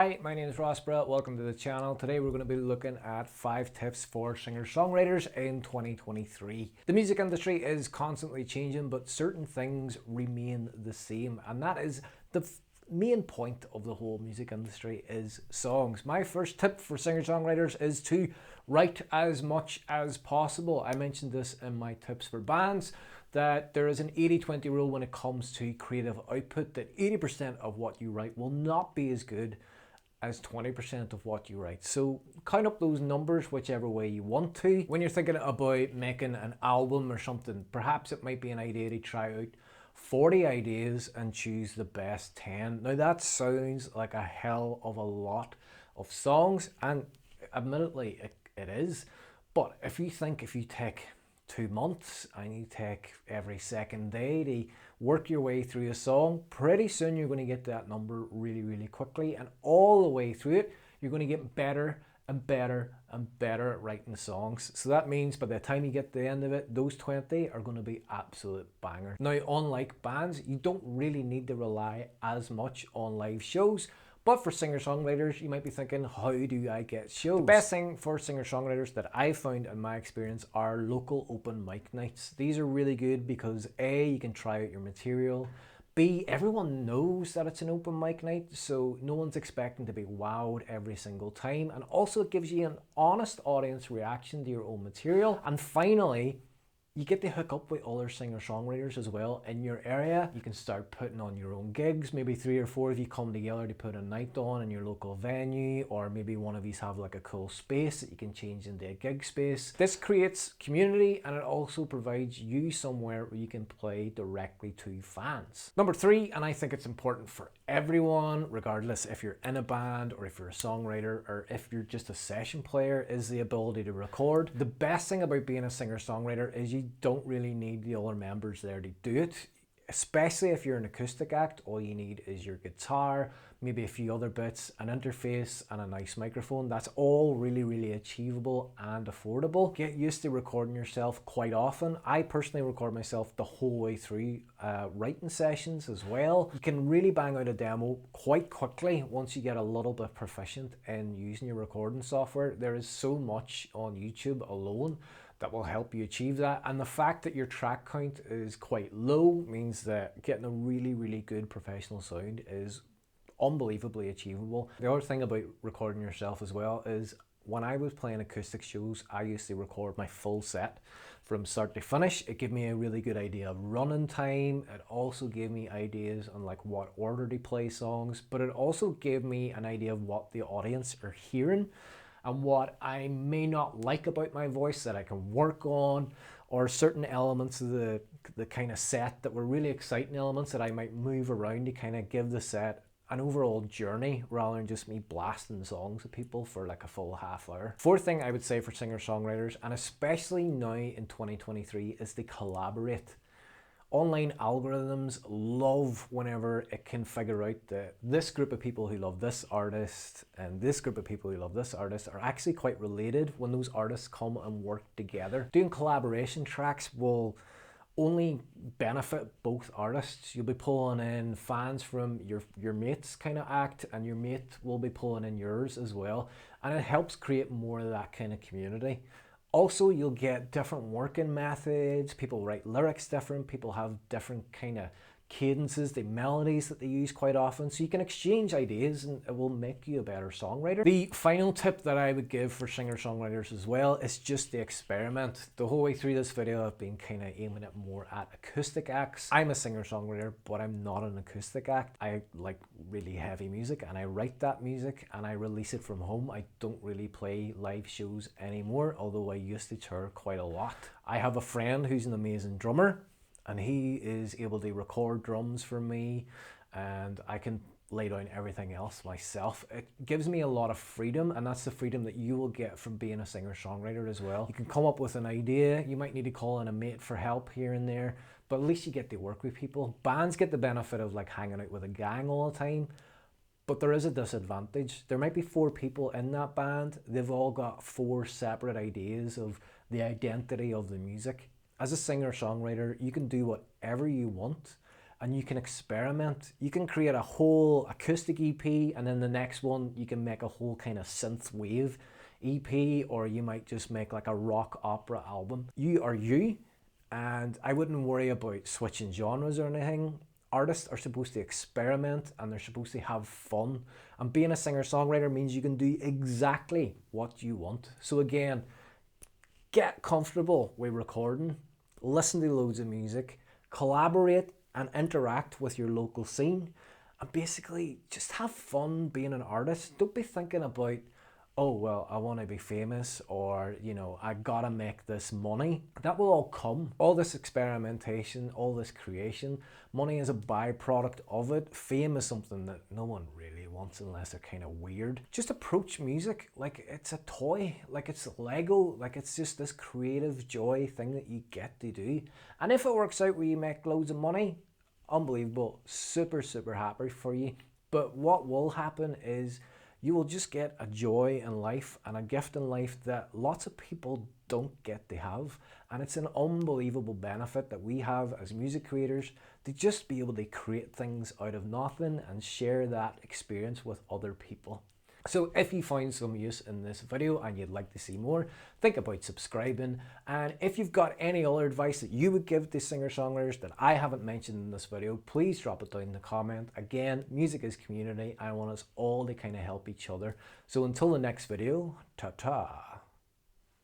Hi, my name is Ross Brett. Welcome to the channel. Today we're going to be looking at 5 tips for singer-songwriters in 2023. The music industry is constantly changing, but certain things remain the same, and that is the main point of the whole music industry is songs. My first tip for singer-songwriters is to write as much as possible. I mentioned this in my tips for bands, that there is an 80-20 rule when it comes to creative output, that 80% of what you write will not be as good as 20% of what you write. So count up those numbers whichever way you want to. When you're thinking about making an album or something, perhaps it might be an idea to try out 40 ideas and choose the best 10. Now that sounds like a hell of a lot of songs, and admittedly it is, but if you take 2 months and you take every second day to work your way through a song, pretty soon you're going to get that number really quickly, and all the way through it you're going to get better and better and better at writing songs. So that means by the time you get to the end of it, those 20 are going to be absolute bangers. Now, unlike bands, you don't really need to rely as much on live shows. But for singer-songwriters, you might be thinking, how do I get shows? The best thing for singer-songwriters that I've found in my experience are local open mic nights. These are really good because A, you can try out your material. B, everyone knows that it's an open mic night, so no one's expecting to be wowed every single time. And also it gives you an honest audience reaction to your own material. And finally, you get to hook up with other singer-songwriters as well in your area. You can start putting on your own gigs. Maybe 3 or 4 of you come together to put a night on in your local venue, or maybe one of you have like a cool space that you can change into a gig space. This creates community, and it also provides you somewhere where you can play directly to fans. Number 3, and I think it's important for everyone, regardless if you're in a band or if you're a songwriter or if you're just a session player, is the ability to record. The best thing about being a singer-songwriter is you don't really need the other members there to do it. Especially if you're an acoustic act, all you need is your guitar, maybe a few other bits, an interface and a nice microphone. That's all really achievable and affordable. Get used to recording yourself quite often. I personally record myself the whole way through writing sessions as well. You can really bang out a demo quite quickly once you get a little bit proficient in using your recording software. There is so much on YouTube alone that will help you achieve that, and the fact that your track count is quite low means that getting a really good professional sound is unbelievably achievable. The other thing about recording yourself as well is when I was playing acoustic shows, I used to record my full set from start to finish. It gave me a really good idea of running time. It also gave me ideas on like what order to play songs, but it also gave me an idea of what the audience are hearing and what I may not like about my voice that I can work on, or certain elements of the kind of set that were really exciting elements that I might move around to kind of give the set an overall journey rather than just me blasting songs at people for like a full half hour. Fourth thing I would say for singer-songwriters, and especially now in 2023, is to collaborate. Online algorithms love whenever it can figure out that this group of people who love this artist and this group of people who love this artist are actually quite related when those artists come and work together. Doing collaboration tracks will only benefit both artists. You'll be pulling in fans from your mate's kind of act, and your mate will be pulling in yours as well, and it helps create more of that kind of community. Also, you'll get different working methods. People write lyrics different. People have different kind of cadences, the melodies that they use quite often. So you can exchange ideas and it will make you a better songwriter. The final tip that I would give for singer-songwriters as well is just to experiment. The whole way through this video, I've been kind of aiming it more at acoustic acts. I'm a singer-songwriter, but I'm not an acoustic act. I like really heavy music and I write that music and I release it from home. I don't really play live shows anymore, although I used to tour quite a lot. I have a friend who's an amazing drummer, and he is able to record drums for me, and I can lay down everything else myself. It gives me a lot of freedom, and that's the freedom that you will get from being a singer-songwriter as well. You can come up with an idea, you might need to call in a mate for help here and there, but at least you get to work with people. Bands get the benefit of like hanging out with a gang all the time, but there is a disadvantage. There might be 4 people in that band, they've all got 4 separate ideas of the identity of the music. As a singer-songwriter, you can do whatever you want, and you can experiment. You can create a whole acoustic EP, and then the next one you can make a whole kind of synth wave EP, or you might just make like a rock opera album. You are you, and I wouldn't worry about switching genres or anything. Artists are supposed to experiment and they're supposed to have fun. And being a singer-songwriter means you can do exactly what you want. So again, get comfortable with recording, listen to loads of music, collaborate and interact with your local scene, and basically just have fun being an artist. Don't be thinking about, oh, well, I want to be famous, or, you know, I gotta make this money. That will all come. All this experimentation, all this creation, money is a byproduct of it. Fame is something that no one really wants unless they're kind of weird. Just approach music like it's a toy, like it's Lego, like it's just this creative joy thing that you get to do. And if it works out where you make loads of money, unbelievable, super, super happy for you. But what will happen is you will just get a joy in life and a gift in life that lots of people don't get to have. And it's an unbelievable benefit that we have as music creators to just be able to create things out of nothing and share that experience with other people. So if you find some use in this video and you'd like to see more, think about subscribing. And if you've got any other advice that you would give to singer-songwriters that I haven't mentioned in this video, please drop it down in the comment. Again, music is community. I want us all to kind of help each other. So until the next video, ta-ta.